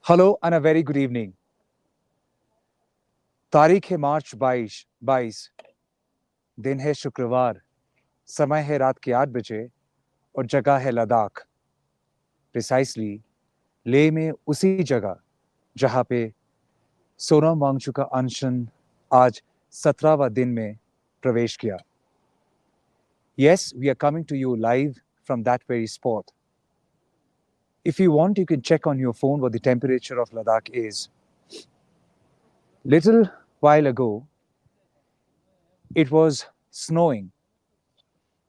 Hello and a very good evening. तारीख है मार्च 22 दिन है शुक्रवार समय है रात के 8 बजे और जगह है लद्दाख प्रिसाइसली लेह में उसी जगह जहां पे सोनम वांगचुक का अनशन आज 17वां दिन में प्रवेश किया. Yes, we are coming to you live from that very spot. If you want, you can check on your phone what the temperature of Ladakh is. Little while ago, it was snowing,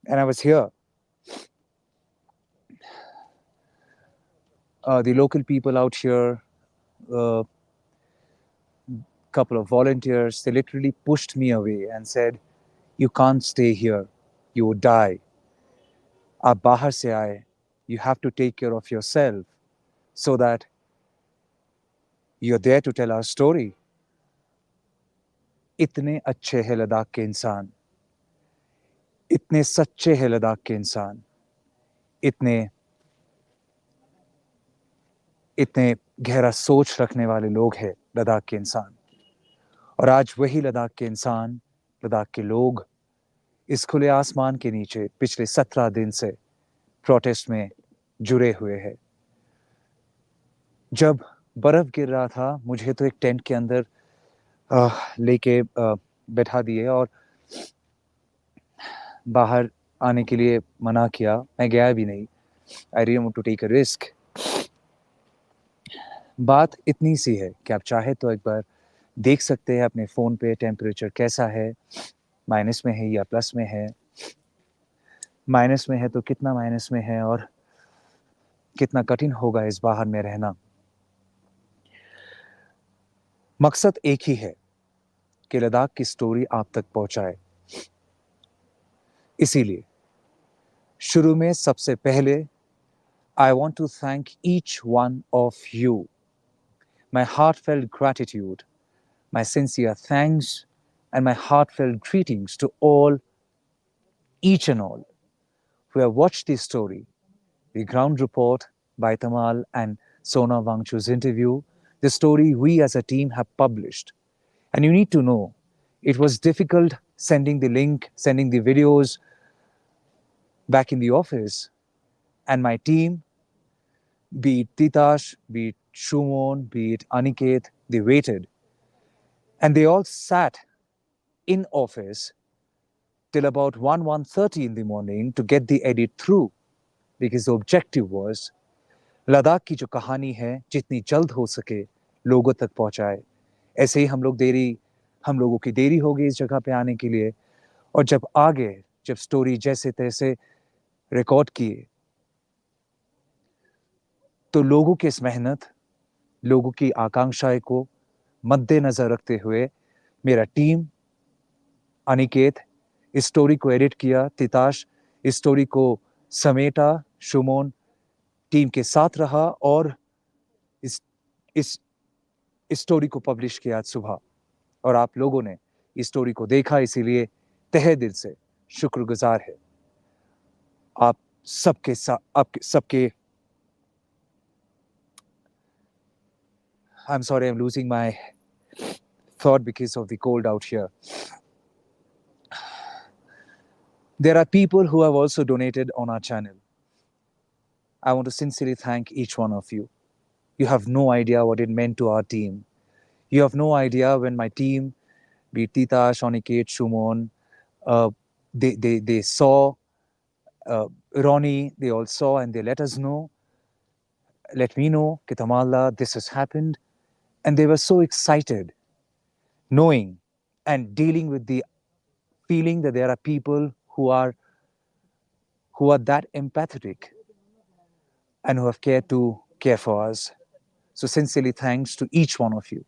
and I was here. The local people out here, a couple of volunteers, they literally pushed me away and said, "You can't stay here. You would die. आप बाहर से आए. You have to take care of yourself so that you're there to tell our story." इतने अच्छे हैं लद्दाख के इंसान, इतने सच्चे हैं लद्दाख के इंसान, इतने इतने गहरा सोच रखने वाले लोग हैं लद्दाख के इंसान. और आज वही लद्दाख के इंसान, लद्दाख के लोग इस खुले आसमान के नीचे पिछले 17 दिन से प्रोटेस्ट में जुड़े हुए हैं. जब बर्फ गिर रहा था, मुझे तो एक टेंट के अंदर लेके बैठा दिए और बाहर आने के लिए मना किया. मैं गया भी नहीं. I didn't want to take a risk. बात इतनी सी है कि आप चाहे तो एक बार देख सकते हैं अपने फ़ोन पे टेम्परेचर कैसा है, माइनस में है या प्लस में है. माइनस में है तो कितना माइनस में है और कितना कठिन होगा इस बाहर में रहना. मकसद एक ही है कि लद्दाख की स्टोरी आप तक पहुंचाए. इसीलिए शुरू में सबसे पहले I want to thank each one of you. My heartfelt gratitude, my sincere thanks, and my heartfelt greetings to all, each and all, who have watched this story, the ground report by Tamal and Sona Wangchu's interview, the story we as a team have published. And you need to know, it was difficult sending the link, sending the videos back in the office. And my team, be it Titash, be it Shumon, be it Aniket, they waited. And they all sat in office till about 1:30 in the morning to get the edit through. Because the objective was, Ladakh की जो कहानी है जितनी जल्द हो सके लोगों तक पहुंचाए. ऐसे ही हम लोगों की देरी हो गई इस जगह पे आने के लिए. और जब स्टोरी जैसे तैसे रिकॉर्ड किए तो लोगों की इस मेहनत, लोगों की आकांक्षाएं को मद्देनजर रखते हुए मेरा टीम, अनिकेत इस स्टोरी को एडिट किया, तिताश इस स्टोरी को समेटा, शुमोन टीम के साथ रहा और इस इस इस स्टोरी को पब्लिश किया आज सुबह. और आप लोगों ने इस स्टोरी को देखा, इसीलिए तहे दिल से शुक्रगुजार है. आप सबके I'm sorry, I'm losing my thought because of the cold out here. There are people who have also donated on our channel. I want to sincerely thank each one of you. You have no idea what it meant to our team. You have no idea when my team, be it Tita, Shoniket, Shumon, they saw Ronnie, they all saw and they let us know, let me know, Kitamala, this has happened. And they were so excited, knowing and dealing with the feeling that there are people who are that empathetic and who have cared to care for us. So sincerely thanks to each one of you.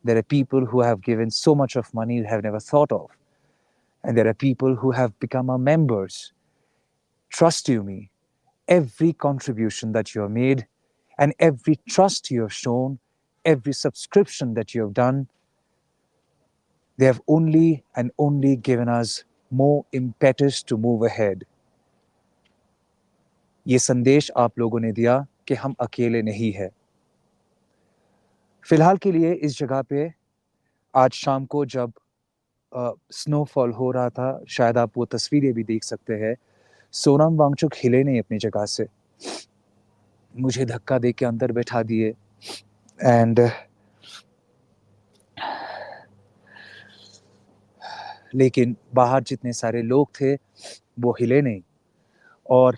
There are people who have given so much of money you have never thought of. And there are people who have become our members. Trust you me, every contribution that you have made and every trust you have shown, every subscription that you have done, they have only and only given us more impetus to move ahead. ये संदेश आप लोगों ने दिया कि हम अकेले नहीं हैं. फिलहाल के लिए इस जगह पे आज शाम को जब स्नोफॉल हो रहा था, शायद आप वो तस्वीरें भी देख सकते हैं, सोनम वांगचुक हिले नहीं अपनी जगह से, मुझे धक्का दे के अंदर बैठा दिए। एंड लेकिन बाहर जितने सारे लोग थे वो हिले नहीं। और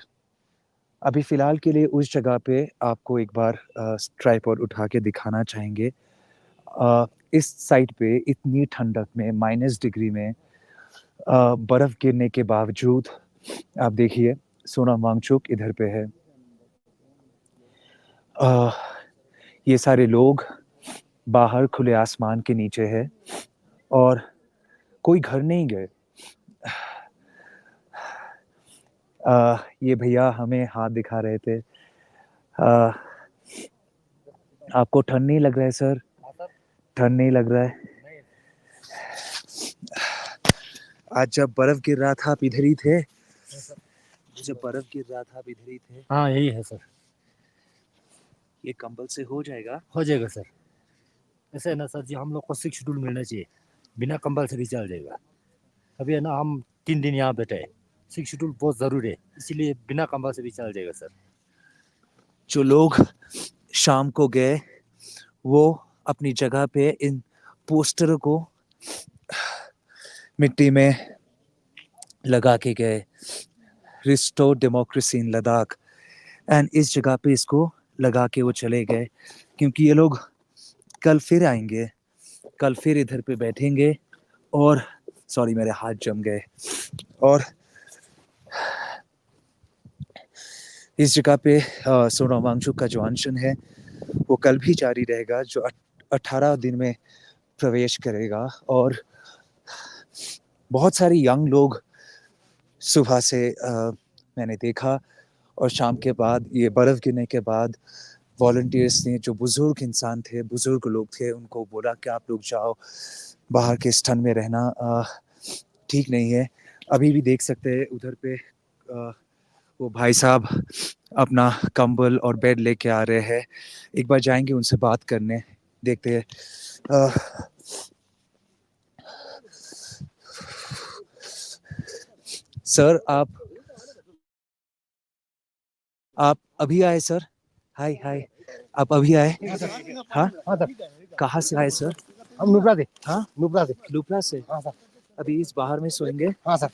अभी फ़िलहाल के लिए उस जगह पे आपको एक बार ट्राइपॉड उठा के दिखाना चाहेंगे। इस साइड पे इतनी ठंडक में -डिग्री में बर्फ़ गिरने के बावजूद आप देखिए सोनम वांगचुक इधर पे है। ये सारे लोग बाहर खुले आसमान के नीचे है और कोई घर नहीं गए। ये भैया हमें हाथ दिखा रहे थे। अ, आपको ठंड नहीं लग रहा है सर? ठंड नहीं लग रहा है? आज जब बर्फ गिर रहा था आप इधर ही थे? जब बर्फ गिर रहा था आप इधर ही थे? हाँ यही है सर। ये कंबल से हो जाएगा? हो जाएगा सर। ऐसे है ना सर जी, हम लोग को 6 शेड्यूल मिलना चाहिए, बिना कंबल से भी चल जाएगा। अभी है ना हम 3 दिन यहाँ बैठे हैं, 6 शेड्यूल बहुत ज़रूरी है, इसीलिए बिना कंबल से भी चल जाएगा सर। जो लोग शाम को गए वो अपनी जगह पे इन पोस्टरों को मिट्टी में लगा के गए, restore democracy in Ladakh. And इस जगह पे इसको लगा के वो चले गए क्योंकि ये लोग कल फिर आएंगे, कल फिर इधर पे बैठेंगे। और सॉरी मेरे हाथ जम गए। और इस जगह पे सोनम वांगचुक का जो अनशन है वो कल भी जारी रहेगा, जो 18 दिन में प्रवेश करेगा। और बहुत सारे यंग लोग सुबह से मैंने देखा, और शाम के बाद ये बर्फ़ गिरने के बाद वॉलंटियर्स ने, जो बुज़ुर्ग इंसान थे, बुज़ुर्ग लोग थे, उनको बोला कि आप लोग जाओ, बाहर के इस ठंड में रहना ठीक नहीं है। अभी भी देख सकते हैं उधर पे वो भाई साहब अपना कंबल और बेड लेके आ रहे हैं। एक बार जाएंगे उनसे बात करने, देखते हैं। सर आप अभी आए सर? हाय हाय, आप अभी आए? हाँ हाँ सर। कहाँ से आए सर? हम नुब्रा से। हाँ नुब्रा से। लुपरा से। हाँ सर। अभी इस बाहर में सोएंगे? हाँ सर।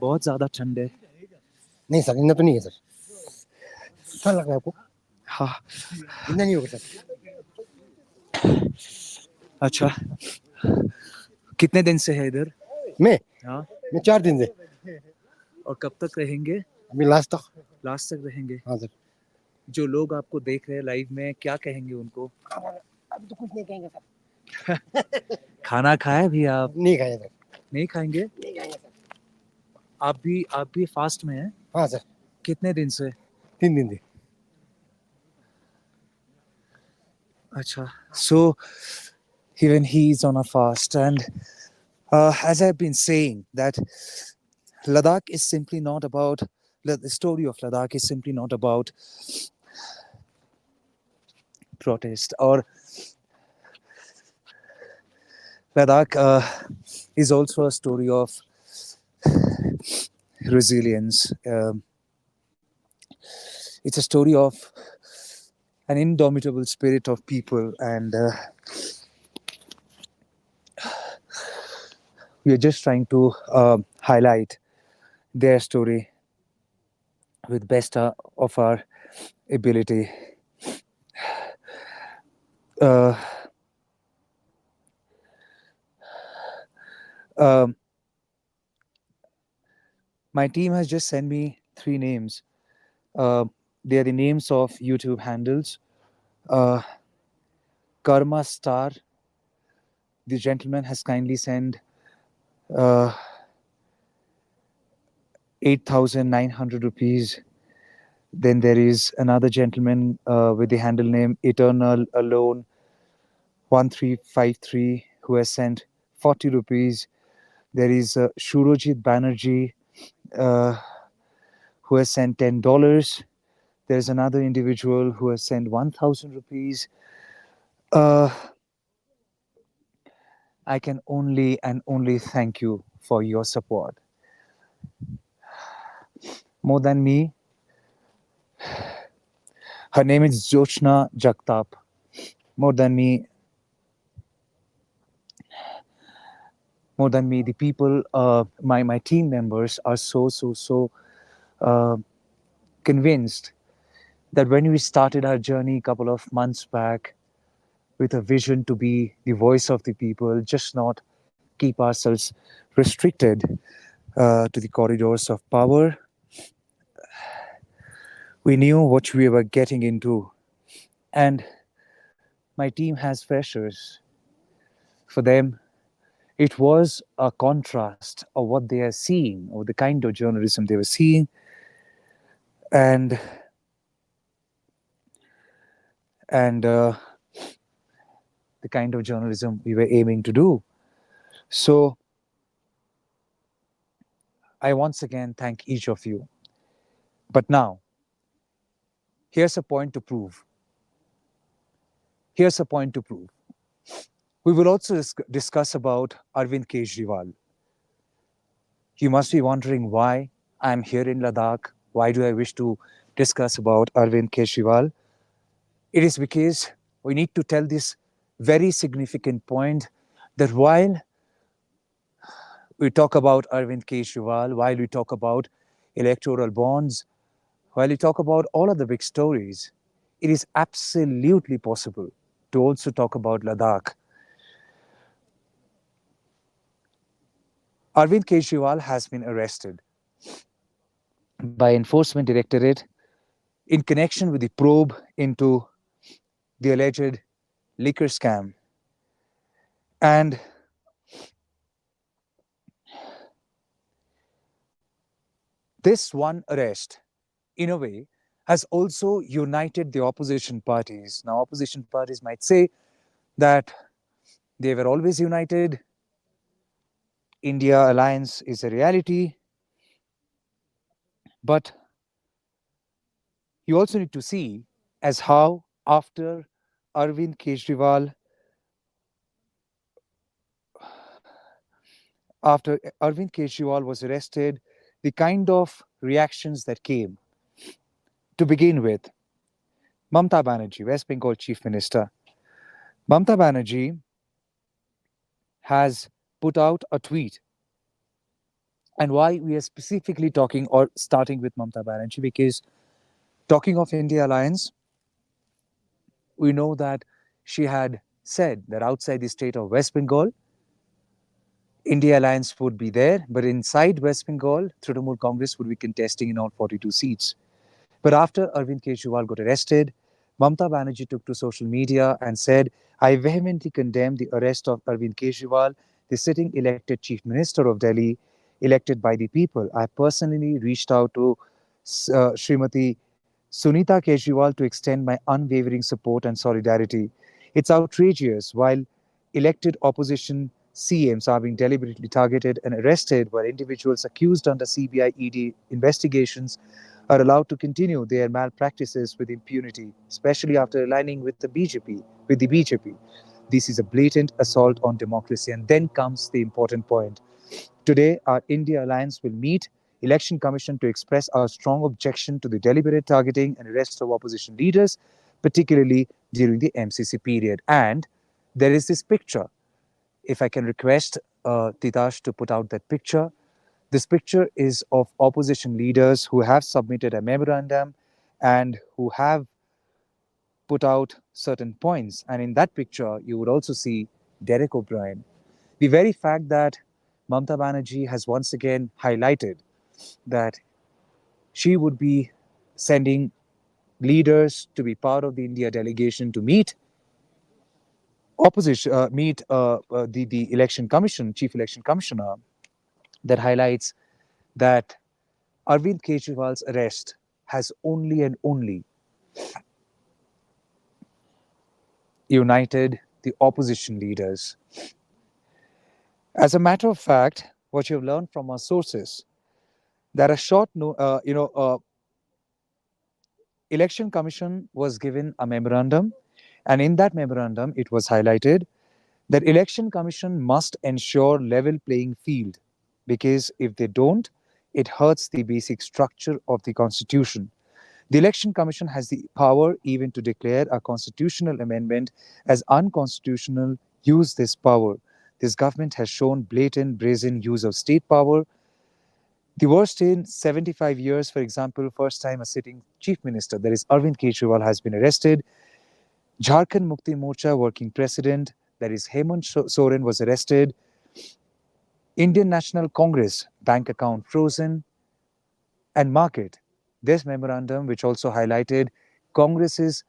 बहुत ज़्यादा ठंड है। नहीं सर, इतना तो नहीं है सर। अच्छा लग रहा है आपको? हाँ इतना नहीं होगा सर। अच्छा, कितने दिन से है इधर? मैं हाँ, मैं 4 दिन से। और कब तक रहेंगे? अभी लास्ट तक। लास्ट तक रहेंगे? हाँ सर। जो लोग आपको देख रहे हैं लाइव में, क्या कहेंगे उनको? अभी तो कुछ नहीं कहेंगे सर। खाना खाए भी आप? नहीं खाएंगे सर। नहीं खाएंगे? नहीं खाएंगे सर। आप भी फास्ट में हैं? हाँ सर। कितने दिन से? 3 दिन से। अच्छा, so even he's on a fast. And as I've been saying, that Ladakh is simply not about, the story of Ladakh is simply not about protest. Or Ladakh is also a story of resilience. It's a story of an indomitable spirit of people, and we are just trying to highlight their story with best of our ability. Uh, um, my team has just sent me 3 names. Uh, they are the names of YouTube handles. Uh, Karma Star, the gentleman has kindly sent uh, 8,900 rupees. Then there is another gentleman with the handle name Eternal Alone 1353 who has sent 40 rupees. There is Shurojit Banerjee uh, who has sent $10. There's another individual who has sent 1,000 rupees. Uh, I can only and only thank you for your support. More than me, her name is Jochna Jagtap. More than me, the people, my team members are so uh, convinced that when we started our journey a couple of months back with a vision to be the voice of the people, just not keep ourselves restricted to the corridors of power, we knew what we were getting into. And my team has freshers. For them, it was a contrast of what they are seeing or the kind of journalism they were seeing, and and the kind of journalism we were aiming to do. So I once again thank each of you. But now, here's a point to prove. Here's a point to prove. We will also discuss about Arvind Kejriwal. You must be wondering why I'm here in Ladakh. Why do I wish to discuss about Arvind Kejriwal? It is because we need to tell this very significant point that while we talk about Arvind Kejriwal, while we talk about electoral bonds, while we talk about all of the big stories, it is absolutely possible to also talk about Ladakh. Arvind Kejriwal has been arrested by Enforcement Directorate in connection with the probe into the alleged liquor scam. And this one arrest, in a way, has also united the opposition parties. Now, opposition parties might say that they were always united, India alliance is a reality, but you also need to see as how after Arvind Kejriwal, after Arvind Kejriwal was arrested, the kind of reactions that came. To begin with, Mamta Banerjee, West Bengal Chief Minister. Mamta Banerjee has put out a tweet. And why we are specifically talking or starting with Mamta Banerjee? Because talking of India Alliance, we know that she had said that outside the state of West Bengal, India Alliance would be there, but inside West Bengal, Trinamool Congress would be contesting in all 42 seats. But after Arvind Kejriwal got arrested, Mamta Banerjee took to social media and said, I vehemently condemn the arrest of Arvind Kejriwal, the sitting elected Chief Minister of Delhi, elected by the people. I personally reached out to Srimati Sunita Kejriwal to extend my unwavering support and solidarity. It's outrageous while elected opposition CMs are being deliberately targeted and arrested, while individuals accused under CBI ED investigations are allowed to continue their malpractices with impunity, especially after aligning with the BJP. This is a blatant assault on democracy. And then comes the important point. Today, our India Alliance will meet Election Commission to express our strong objection to the deliberate targeting and arrest of opposition leaders, particularly during the MCC period. And there is this picture. If I can request Titash to put out that picture. This picture is of opposition leaders who have submitted a memorandum and who have put out certain points. And in that picture, you would also see Derek O'Brien. The very fact that Mamta Banerjee has once again highlighted that she would be sending leaders to be part of the India delegation to meet the election commission, chief election commissioner, that highlights that Arvind Kejriwal's arrest has only and only united the opposition leaders. As a matter of fact, what you've learned from our sources, that a short, election commission was given a memorandum, And in that memorandum, it was highlighted that election commission must ensure level playing field, because if they don't, it hurts the basic structure of the constitution. The election commission has the power even to declare a constitutional amendment as unconstitutional. Use this power. This government has shown blatant brazen use of state power. The worst in 75 years, for example, first time a sitting chief minister, that is Arvind Kejriwal, has been arrested. Jharkhand Mukti Morcha working president, that is Hemant Soren, was arrested. Indian National Congress bank account frozen. And market. This memorandum, which also highlighted Congress's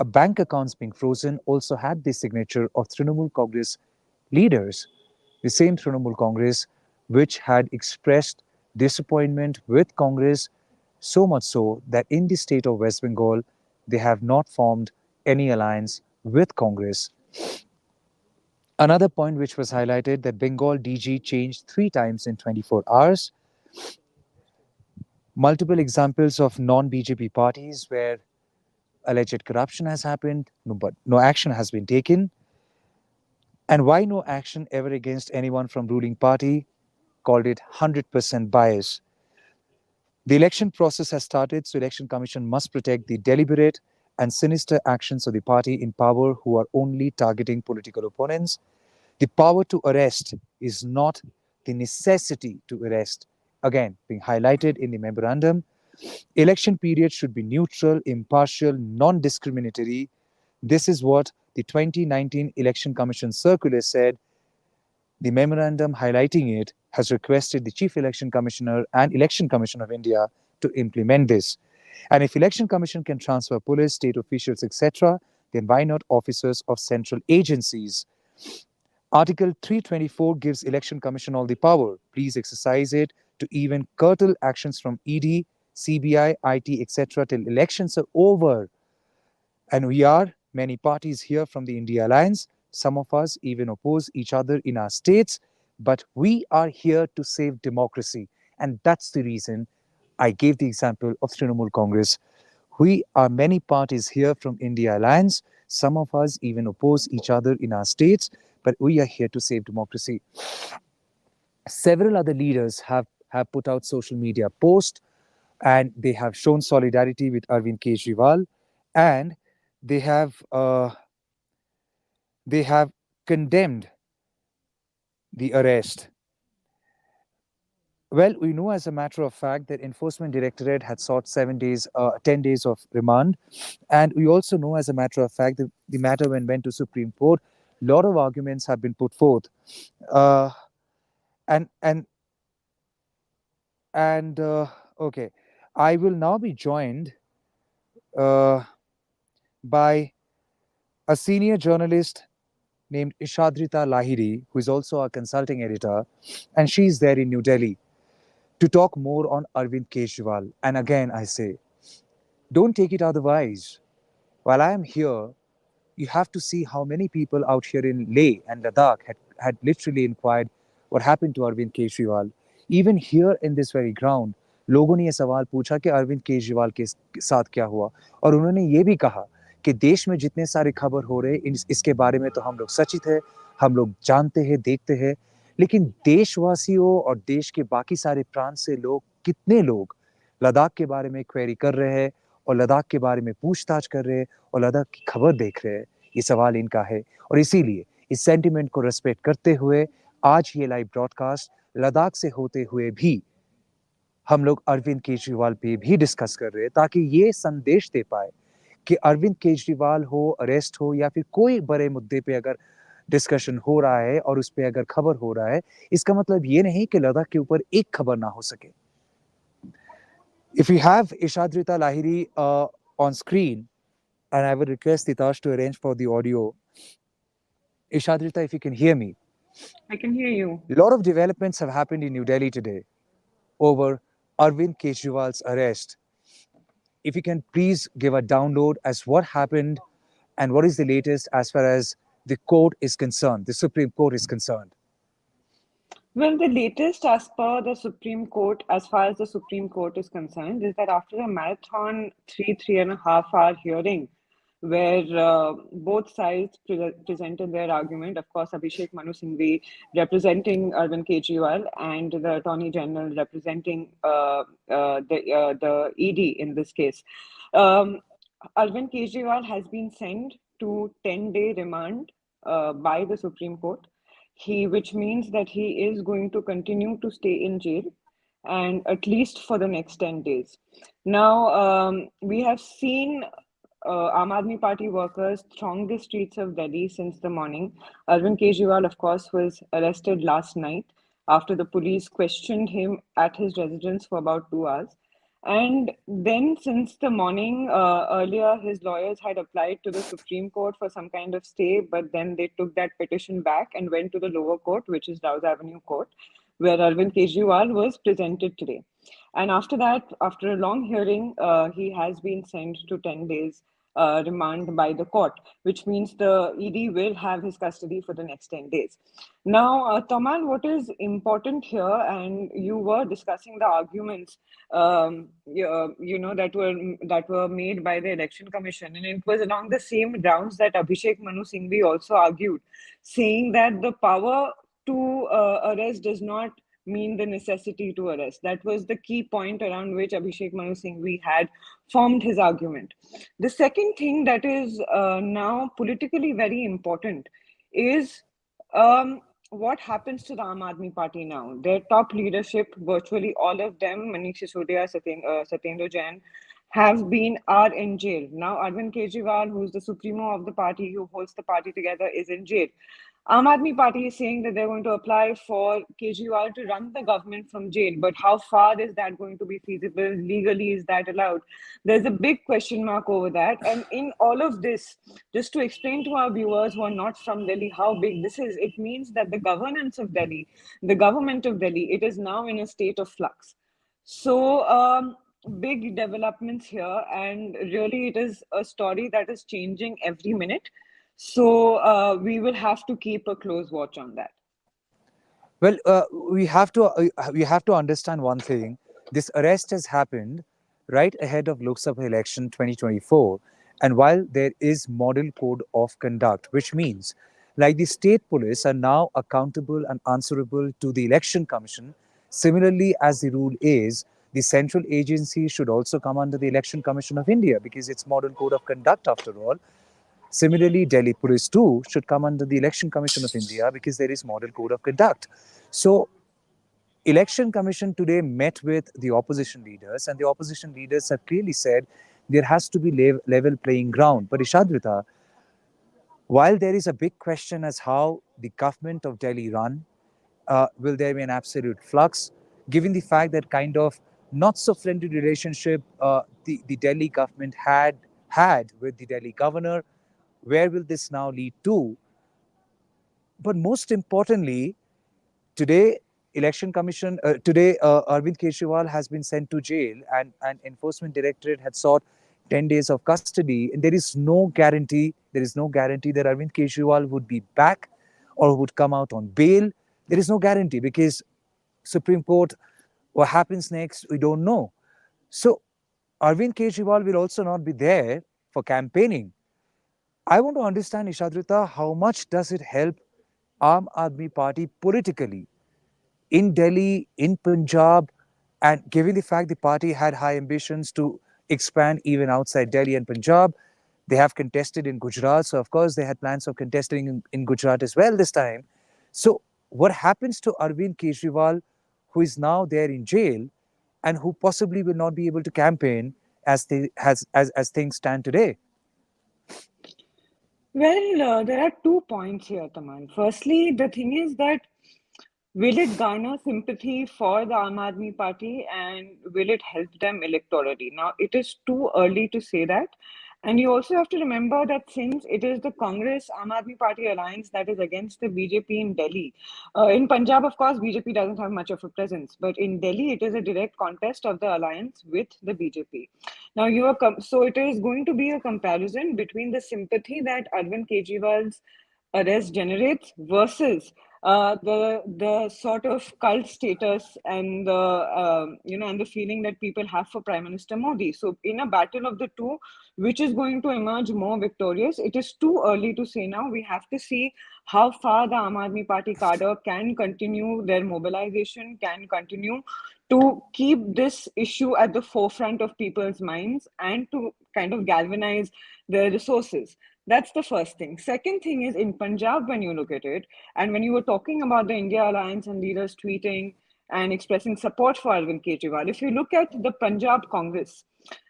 bank accounts being frozen, also had the signature of Trinamool Congress leaders, the same Trinamool Congress which had expressed disappointment with Congress, so much so that in the state of West Bengal, they have not formed any alliance with Congress. Another point which was highlighted, that Bengal DG changed 3 times in 24 hours. Multiple examples of non-BJP parties where alleged corruption has happened, but no action has been taken. And why no action ever against anyone from ruling party? Called it 100% bias. The election process has started, so election commission must protect the deliberate and sinister actions of the party in power who are only targeting political opponents. The power to arrest is not the necessity to arrest. Again, being highlighted in the memorandum, election period should be neutral, impartial, non-discriminatory. This is what the 2019 Election Commission circular said. The memorandum highlighting it has requested the Chief Election Commissioner and Election Commission of India to implement this. And if Election Commission can transfer police, state officials, etc., then why not officers of central agencies? Article 324 gives Election Commission all the power. Please exercise it to even curtail actions from ED, CBI, IT, etc. till elections are over. And we are many parties here from the India Alliance. Some of us even oppose each other in our states, but we are here to save democracy. And that's the reason I gave the example of Trinamool Congress. We are many parties here from India Alliance. Some of us even oppose each other in our states, but we are here to save democracy. Several other leaders have put out social media posts, and they have shown solidarity with Arvind Kejriwal, and they have uh, they have condemned the arrest. Well, we know as a matter of fact that Enforcement Directorate had sought 7 days, 10 days of remand, and we also know as a matter of fact that the matter went to Supreme Court. A lot of arguments have been put forth, uh, and and and okay, I will now be joined uh, by a senior journalist named Ishadrita Lahiri, who is also a consulting editor, and she's there in New Delhi to talk more on Arvind Kejriwal. And again, I say, don't take it otherwise. While I am here, you have to see how many people out here in Leh and Ladakh had literally inquired what happened to Arvind Kejriwal. Even here in this very ground, लोगों ने ये सवाल पूछा कि अरविंद केजरीवाल के साथ क्या हुआ, और उन्होंने ये भी कहा कि देश में जितने सारे खबर हो रहे इसके बारे में तो हम लोग सचेत हैं, हम लोग जानते हैं, देखते हैं, लेकिन देशवासियों और देश के बाकी सारे प्रांत से लोग, कितने लोग लद्दाख के बारे में क्वेरी कर रहे हैं और लद्दाख के बारे में पूछताछ कर रहे हैं और लद्दाख की खबर देख रहे हैं, ये सवाल इनका है। और इसीलिए इस सेंटिमेंट को रेस्पेक्ट करते हुए आज ये लाइव ब्रॉडकास्ट लद्दाख से होते हुए भी हम लोग अरविंद केजरीवाल पे भी डिस्कस कर रहे हैं, ताकि ये संदेश दे पाए कि अरविंद केजरीवाल हो, अरेस्ट हो, या फिर कोई बड़े मुद्दे पे अगर डिस्कशन हो रहा है और उस पर अगर खबर हो रहा है, इसका मतलब ये नहीं कि लद्दाख के ऊपर एक खबर ना हो सके। If we have Ishadrita Lahiri on screen, and I would request Titash to arrange for the audio. Ishadrita, if you can hear me. I can hear you. A lot of developments have happened in New Delhi today over Arvind Kejriwal's arrest. If you can please give a download as what happened and what is the latest as far as the court is concerned, the Supreme Court is concerned. Well, the latest as per the Supreme Court, as far as the Supreme Court is concerned, is that after a marathon 3.5 hour hearing, where both sides presented their argument. Of course, Abhishek Manu Singhvi representing Arvind Kejriwal and the Attorney General representing the ED in this case. Um, Arvind Kejriwal has been sent to 10-day remand by the Supreme Court. Which means that he is going to continue to stay in jail, and at least for the next 10 days. Now, we have seen Aam Aadmi Party workers throng the streets of Delhi since the morning. Arvind Kejriwal, of course, was arrested last night after the police questioned him at his residence for about 2 hours. And then, since the morning, earlier, his lawyers had applied to the Supreme Court for some kind of stay, but then they took that petition back and went to the lower court, which is Rouse Avenue Court, where Arvind Kejriwal was presented today. And after that, after a long hearing, he has been sent to 10 days remand by the court, which means the ED will have his custody for the next 10 days. Now, Tamal, what is important here, and you were discussing the arguments, that were made by the Election Commission, and it was along the same grounds that Abhishek Manu Singhvi also argued, saying that the power to arrest does not mean the necessity to arrest. That was the key point around which Abhishek Manu Singhvi had formed his argument. The second thing that is now politically very important is what happens to the Aam Aadmi Party now. Their top leadership, virtually all of them, Manish Sisodia, Satyendra Jain, are in jail. Now, Arvind Kejriwal, who's the supremo of the party, who holds the party together, is in jail. Aam Aadmi Party is saying that they're going to apply for Kejriwal to run the government from jail. But how far is that going to be feasible? Legally, is that allowed? There's a big question mark over that. And in all of this, just to explain to our viewers who are not from Delhi how big this is, it means that the governance of Delhi, the government of Delhi, it is now in a state of flux. So, big developments here, and really, it is a story that is changing every minute. So we will have to keep a close watch on that. Well, we have to understand one thing. This arrest has happened right ahead of Lok Sabha election 2024, and while there is model code of conduct, which means like the state police are now accountable and answerable to the election commission. Similarly, as the rule is, the central agency should also come under the Election Commission of India because it's model code of conduct after all. Similarly, Delhi Police too should come under the Election Commission of India because there is model code of conduct. So, Election Commission today met with the opposition leaders, and the opposition leaders have clearly said there has to be level playing ground. But Ishadrita, while there is a big question as how the government of Delhi run, will there be an absolute flux, given the fact that kind of not so friendly relationship the Delhi government had with the Delhi governor, where will this now lead to? But most importantly, today Arvind Kejriwal has been sent to jail, and Enforcement Directorate had sought 10 days of custody, and there is no guarantee that Arvind Kejriwal would be back or would come out on bail. There is no guarantee because Supreme Court, what happens next, we don't know. So Arvind Kejriwal will also not be there for campaigning. I want to understand, Ishadrita, how much does it help Aam Aadmi Party politically in Delhi, in Punjab, and given the fact the party had high ambitions to expand even outside Delhi and Punjab, they have contested in Gujarat. So, of course, they had plans of contesting in Gujarat as well this time. So, what happens to Arvind Kejriwal, who is now there in jail and who possibly will not be able to campaign as things stand today? Well, there are 2 points here, Taman. Firstly, the thing is that will it garner sympathy for the Aam Aadmi Party and will it help them electorally? Now, it is too early to say that. And you also have to remember that since it is the Congress Aam Aadmi Party alliance that is against the BJP in Delhi, in Punjab, of course, BJP doesn't have much of a presence, but in Delhi, it is a direct contest of the alliance with the BJP. Now, so it is going to be a comparison between the sympathy that Arvind Kejriwal's arrest generates versus the sort of cult status and the and the feeling that people have for Prime Minister Modi. So in a battle of the two, which is going to emerge more victorious, it is too early to say now. We have to see how far the Aam Aadmi Party cadre can continue their mobilization, can continue to keep this issue at the forefront of people's minds and to kind of galvanize their resources. That's the first thing. Second thing is in Punjab, when you look at it, and when you were talking about the India Alliance and leaders tweeting and expressing support for Arvind Kejriwal, if you look at the Punjab Congress,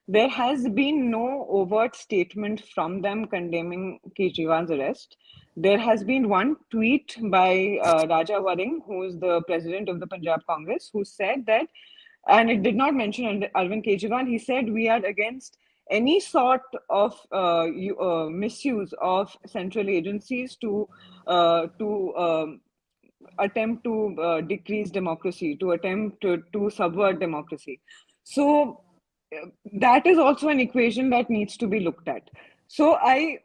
there has been no overt statement from them condemning Kejriwal's arrest. There has been one tweet by Raja Waring, who is the president of the Punjab Congress, who said that, and it did not mention Arvind Kejriwal. He said, we are against any sort of misuse of central agencies to attempt to decrease democracy, to attempt to subvert democracy. So that is also an equation that needs to be looked at. So I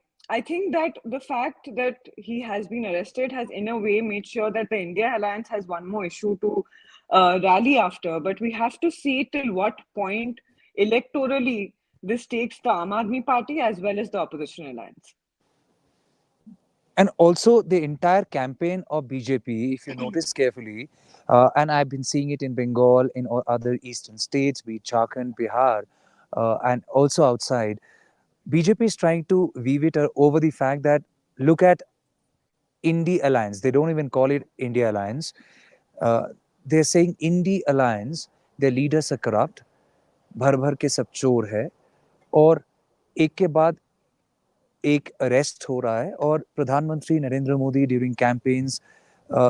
think that the fact that he has been arrested has in a way made sure that the India Alliance has one more issue to rally after. But we have to see till what point electorally this takes the Aam Aadmi Party as well as the opposition alliance. And also the entire campaign of BJP, if you notice carefully, and I've been seeing it in Bengal, in other eastern states, be it Jharkhand, Bihar, and also outside, BJP is trying to weave it over the fact that look at Indie Alliance. They don't even call it India Alliance. They're saying Indie Alliance, their leaders are corrupt, भर भर के सब चोर है, और एक के बाद एक अरेस्ट हो रहा है. और प्रधानमंत्री Narendra Modi during campaigns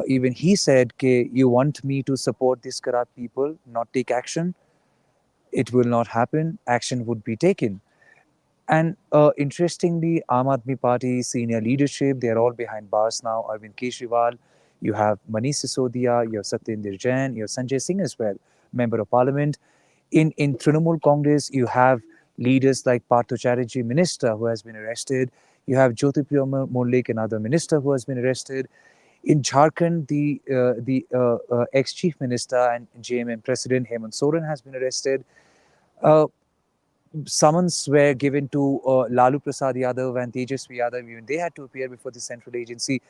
even he said ke you want me to support these corrupt people, not take action, it will not happen, action would be taken. And interestingly, Aam Aadmi Party senior leadership, they are all behind bars now. Arvind Kejriwal, you have Manish Sisodia, you have Satyendra Jain, you have Sanjay Singh as well, member of parliament. In Trinamool Congress, you have leaders like Partho Chatterjee, minister, who has been arrested. You have Jyotipriya Maulik, another minister, who has been arrested. In Jharkhand, the ex-chief minister and JMM president Hemant Soren has been arrested. Summons were given to Lalu Prasad Yadav and Tejasvi Yadav. Even they had to appear before the central agency.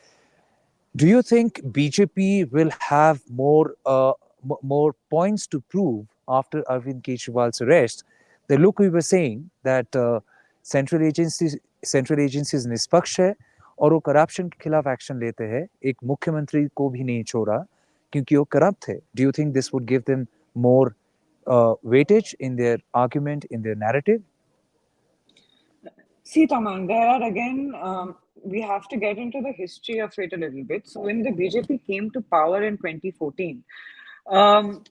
Do you think BJP will have more points to prove after Arvind Kejriwal's arrest? The look we were saying that central agencies निष्पक्ष है और वो corruption के खिलाफ action लेते हैं, एक मुख्यमंत्री को भी नहीं छोड़ा क्योंकि वो करप्ट थे. Do you think this would give them more weightage in their argument, in their narrative? See, Tamal, there are again, we have to get into the history of it a little bit. So, when the BJP came to power in 2014,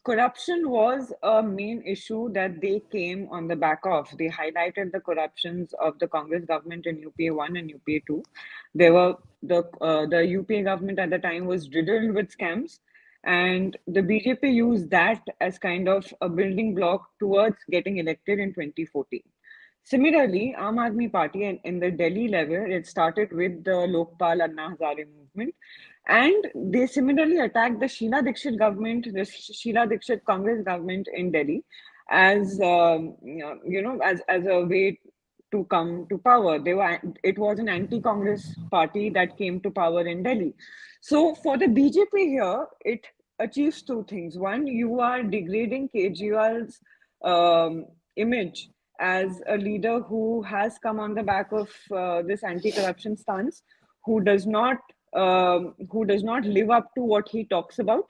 corruption was a main issue that they came on the back of. They highlighted the corruptions of the Congress government in UPA 1 and UPA 2. They were the UPA government at the time was riddled with scams, and the BJP used that as kind of a building block towards getting elected in 2014. Similarly, Aam Aadmi Party in the Delhi level, it started with the Lokpal Anna Hazare movement, and they similarly attacked the Sheila Dikshit government, the Sheila Dikshit Congress government in Delhi, as as a way to come to power. It was an anti-Congress party that came to power in Delhi. So for the BJP here, it achieves two things. One, you are degrading Kejriwal's image as a leader who has come on the back of this anti-corruption stance, who does not live up to what he talks about.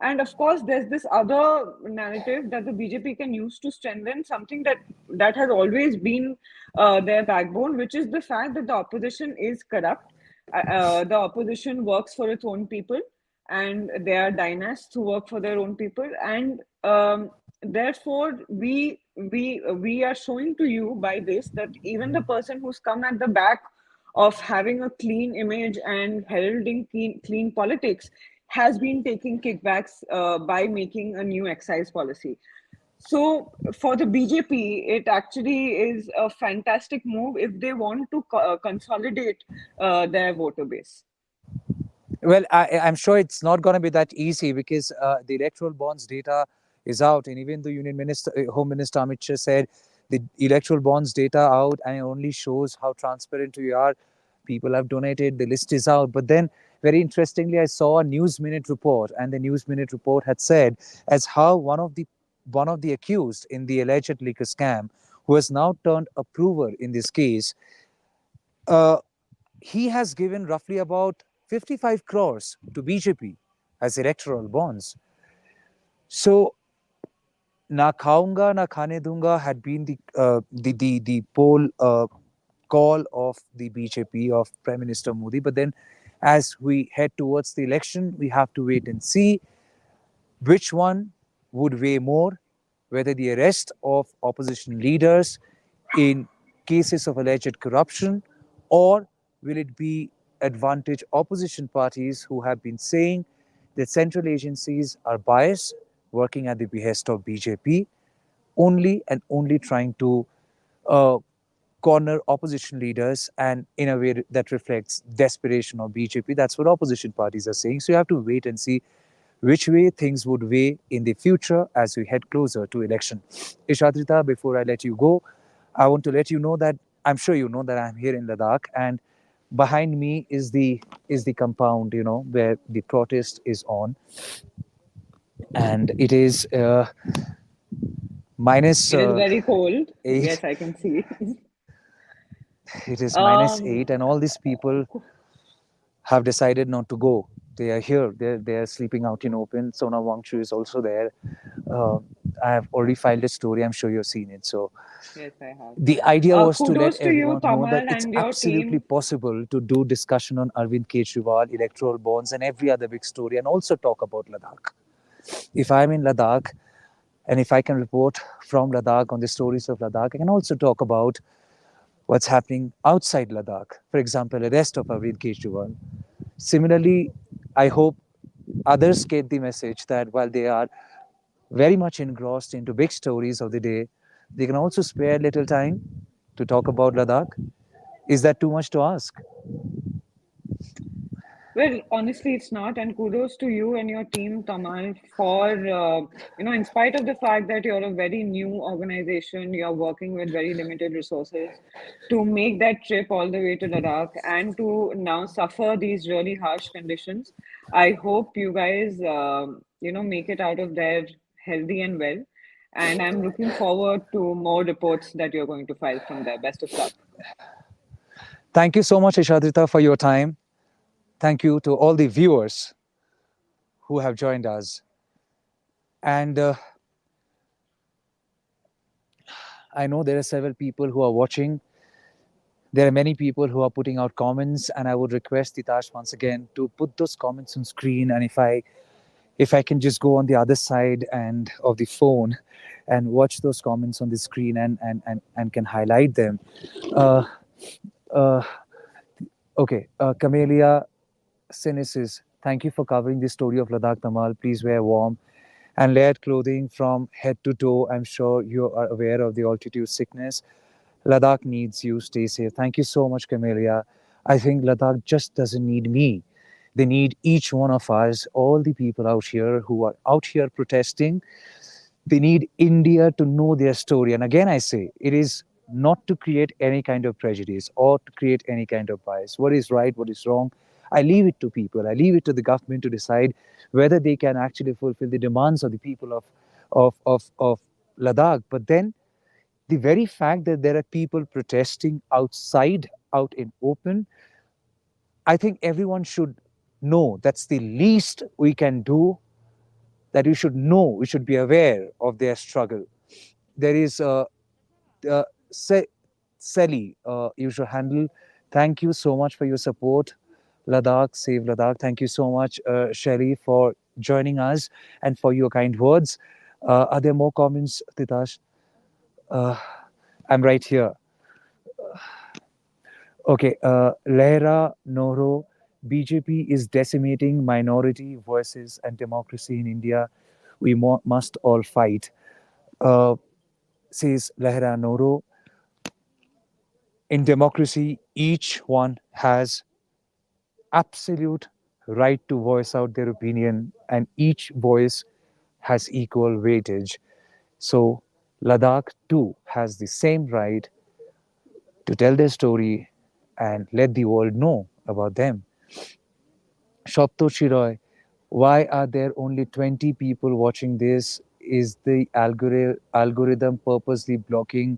And of course, there's this other narrative that the BJP can use to strengthen something that has always been their backbone, which is the fact that the opposition is corrupt. The opposition works for its own people, and there are dynasts who work for their own people, and therefore we are showing to you by this that even the person who's come at the back of having a clean image and heralding clean politics has been taking kickbacks by making a new excise policy. So for the BJP, it actually is a fantastic move if they want to consolidate their voter base. Well, I'm sure it's not going to be that easy because the electoral bonds data is out, and even the Union Minister, Home Minister Amit Shah said the electoral bonds data out, and it only shows how transparent we are. People have donated. The list is out, but then very interestingly, I saw a News Minute report, and the News Minute report had said as how one of the accused in the alleged liquor scam, who has now turned a prover in this case, uh, he has given roughly about 55 crores to BJP as electoral bonds. So, na khaunga na khane dunga had been the poll call of the BJP of Prime Minister Modi. But then, as we head towards the election, we have to wait and see which one would weigh more, whether the arrest of opposition leaders in cases of alleged corruption, or will it be advantage opposition parties who have been saying that central agencies are biased, working at the behest of BJP, only and only trying to uh, corner opposition leaders, and in a way that reflects desperation of BJP. That's what opposition parties are saying. So you have to wait and see which way things would weigh in the future as we head closer to election. Ishadrita, before I let you go, I want to let you know that I'm sure you know that I'm here in Ladakh, and behind me is the compound, where the protest is on, and it is minus It is very cold. eight. Yes, I can see. It is minus um, eight, and all these people have decided not to go. They are here. They're sleeping out in open. Sona Wangchu is also there. Uh, I have already filed a story. I'm sure you've seen it. So yes, I have. the idea was to let Kudos to you, everyone know that Tamal, it's and your absolutely team. possible to do discussion on Arvind Kejriwal, electoral bonds, and every other big story, and also talk about Ladakh. If I'm in Ladakh, and if I can report from Ladakh on the stories of Ladakh, I can also talk about what's happening outside Ladakh. For example, arrest of Arvind Kejriwal. Similarly, I hope others get the message that while they are very much engrossed into big stories of the day, they can also spare little time to talk about Ladakh. Is that too much to ask? Well, honestly, it's not. And kudos to you and your team, Tamal, for, in spite of the fact that you're a very new organization, you're working with very limited resources, to make that trip all the way to Ladakh and to now suffer these really harsh conditions. I hope you guys, make it out of there healthy and well. And I'm looking forward to more reports that you're going to file from there. Best of luck. Thank you so much, Ishadrita, for your time. Thank you to all the viewers who have joined us. And I know there are several people who are watching. There are many people who are putting out comments, and I would request Titash once again to put those comments on screen. And if I can just go on the other side and of the phone and watch those comments on the screen, and can highlight them. Uh, uh, okay, Camellia Cynicis, thank you for covering the story of Ladakh, Tamal. Please wear warm and layered clothing from head to toe. I'm sure you are aware of the altitude sickness. Ladakh needs you. Stay safe. Thank you so much, Camellia. I think Ladakh just doesn't need me. They need each one of us, all the people out here who are out here protesting. They need India to know their story. And again, I say, it is not to create any kind of prejudice or to create any kind of bias. What is right, what is wrong, I leave it to people. I leave it to the government to decide whether they can actually fulfill the demands of the people of Ladakh. But then the very fact that there are people protesting outside, out in open, I think everyone should know that's the least we can do, that we should know, we should be aware of their struggle. There is uh, Se- Sally, usual handle. Thank you so much for your support. Ladakh, save Ladakh. Thank you so much, Shelly, for joining us and for your kind words. Are there more comments, Titash? Uh, I'm right here. Okay, Lehra Noro, BJP is decimating minority voices and democracy in India. We must all fight. Uh, Says Lehra Noro, in democracy, each one has absolute right to voice out their opinion, and each voice has equal weightage. So Ladakh too has the same right to tell their story and let the world know about them. Shopto Roy, why are there only 20 people watching this? Is the algorithm purposely blocking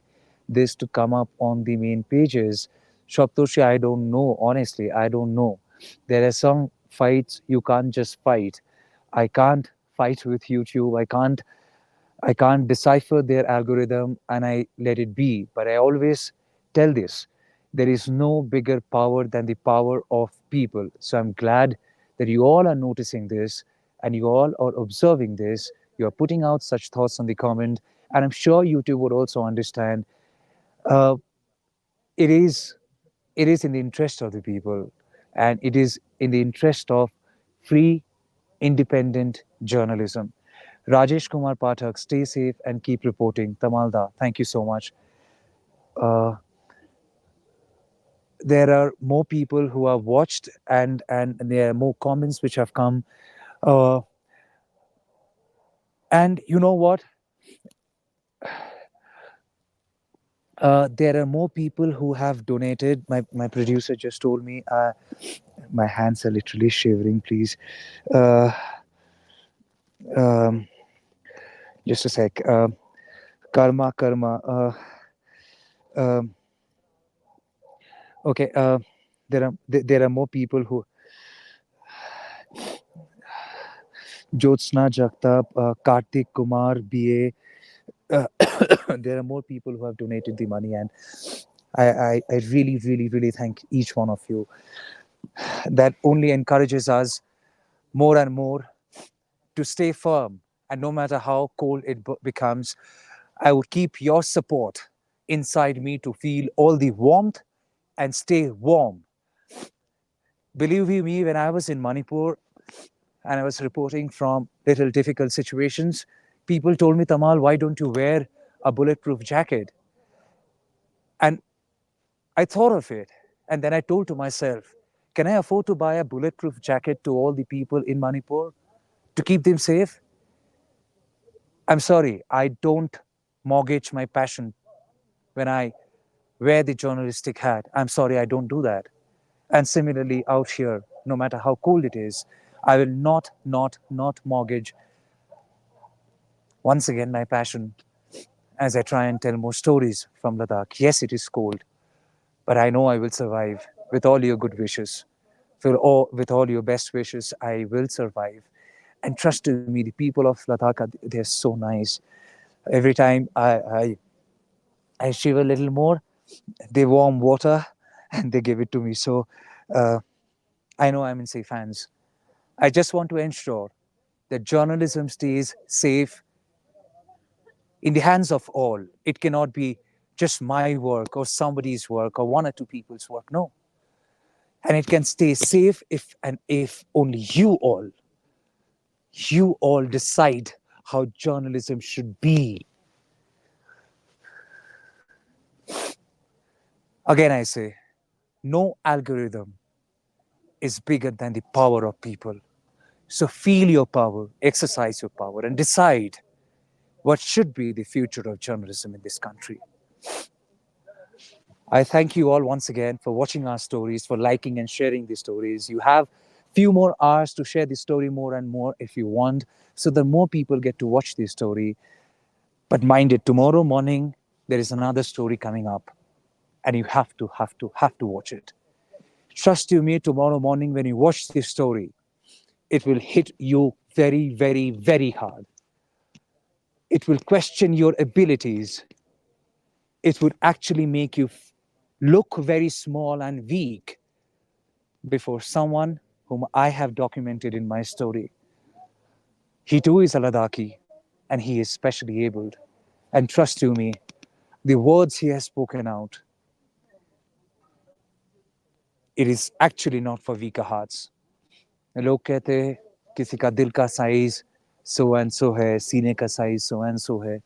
this to come up on the main pages? Shoptoshi, I don't know. Honestly, I don't know. There are some fights you can't just fight. I can't fight with YouTube. I can't decipher their algorithm and I let it be. But I always tell this, there is no bigger power than the power of people. So I'm glad that you all are noticing this and you all are observing this. You are putting out such thoughts on the comment. And I'm sure YouTube would also understand uh, it is it is in the interest of the people and it is in the interest of free, independent journalism. Rajesh Kumar Pathak, stay safe and keep reporting. Tamalda, thank you so much. Uh, there are more people who have watched and there are more comments which have come. Uh, and you know what? There are more people who have donated. My producer just told me my hands are literally shivering, please. Uh, um, just a sec. Karma, karma. Um, okay. There are more people who Jyotsna Jagtap, Kartik Kumar, BA. Uh, there are more people who have donated the money, and I really, really, really thank each one of you. That only encourages us more and more to stay firm. And no matter how cold it becomes, I would keep your support inside me to feel all the warmth and stay warm. Believe you me, when I was in Manipur, and I was reporting from little difficult situations, people told me, Tamal, why don't you wear a bulletproof jacket? And I thought of it. And then I told to myself, can I afford to buy a bulletproof jacket to all the people in Manipur to keep them safe? I'm sorry, I don't mortgage my passion when I wear the journalistic hat. I'm sorry, I don't do that. And similarly, out here, no matter how cold it is, I will not mortgage once again my passion as I try and tell more stories from Ladakh. Yes, it is cold, but I know I will survive with all your good wishes. With all your best wishes, I will survive. And trust to me, the people of Ladakh, they're so nice. Every time I shiver a little more, they warm water and they give it to me. So uh, I know I'm in safe hands. I just want to ensure that journalism stays safe in the hands of all. It cannot be just my work or somebody's work or one or two people's work. No. And it can stay safe if only you all decide how journalism should be. Again, I say, no algorithm is bigger than the power of people. So feel your power, exercise your power, and decide what should be the future of journalism in this country. I thank you all once again for watching our stories, for liking and sharing these stories. You have few more hours to share the story more and more if you want, so that more people get to watch this story. But mind it, tomorrow morning there is another story coming up, and you have to watch it. Trust you me, tomorrow morning when you watch this story, it will hit you very, very, very hard. It will question your abilities. It would actually make you look very small and weak before someone whom I have documented in my story. He too is a Ladakhi, and he is specially abled. And trust you me, the words he has spoken out, it is actually not for weaker hearts. लोग कहते हैं किसी का दिल का size so and so है, सीने का साइज सो एंड सो है.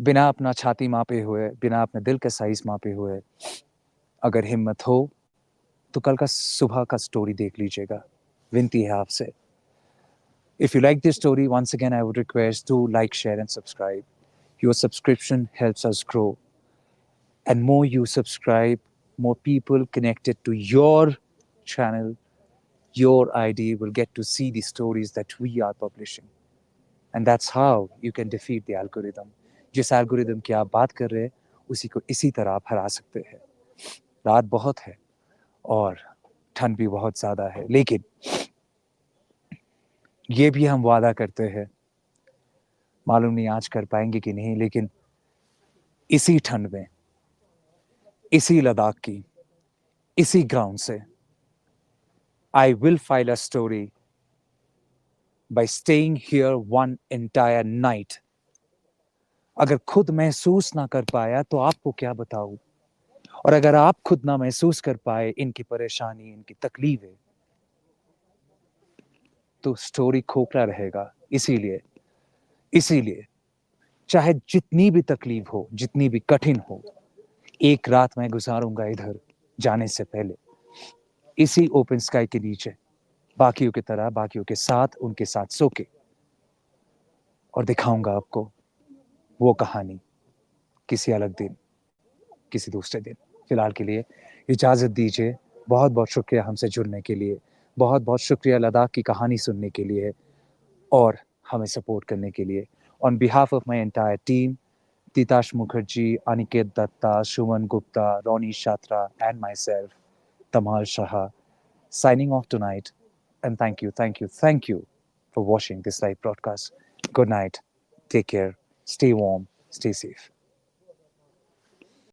बिना अपना छाती मापे हुए, बिना अपने दिल का साइज मापे हुए, अगर हिम्मत हो तो कल का सुबह का स्टोरी देख लीजिएगा, विनती है आपसे। If you like this story, once again, I would request to like, share, and subscribe. Your subscription helps us grow. And more you subscribe, more people connected to your channel, your ID will get to see the stories that we are publishing. And that's how you can defeat the algorithm. जिस algorithm की आप बात कर रहे हैं, उसी को इसी तरह आप हरा सकते हैं। रात बहुत है और ठंड भी बहुत ज़्यादा है, लेकिन ये भी हम वादा करते हैं, मालूम नहीं आज कर पाएंगे कि नहीं, लेकिन इसी ठंड में, इसी लद्दाख की, इसी ग्राउंड से I will file a story by staying here one entire night. अगर खुद महसूस ना कर पाया तो आपको क्या बताऊं, और अगर आप खुद ना महसूस कर पाए इनकी परेशानी, इनकी तकलीफें, तो स्टोरी खोखला रहेगा। इसीलिए चाहे जितनी भी तकलीफ हो, जितनी भी कठिन हो, एक रात मैं गुजारूंगा इधर जाने से पहले, इसी ओपन स्काई के नीचे, बाकियों की तरह, बाकियों के साथ, उनके साथ सो के, और दिखाऊंगा आपको वो कहानी किसी अलग दिन, किसी दूसरे दिन। फिलहाल के लिए इजाज़त दीजिए। बहुत बहुत शुक्रिया हमसे जुड़ने के लिए, बहुत बहुत शुक्रिया लद्दाख की कहानी सुनने के लिए और हमें सपोर्ट करने के लिए। On behalf of my entire team, Titash Mukherjee, Aniket Datta, Shuman Gupta, Ronnie Shatra, and myself, Tamal Saha, signing off tonight. And thank you for watching this live broadcast. Good night. Take care. Stay warm. Stay safe.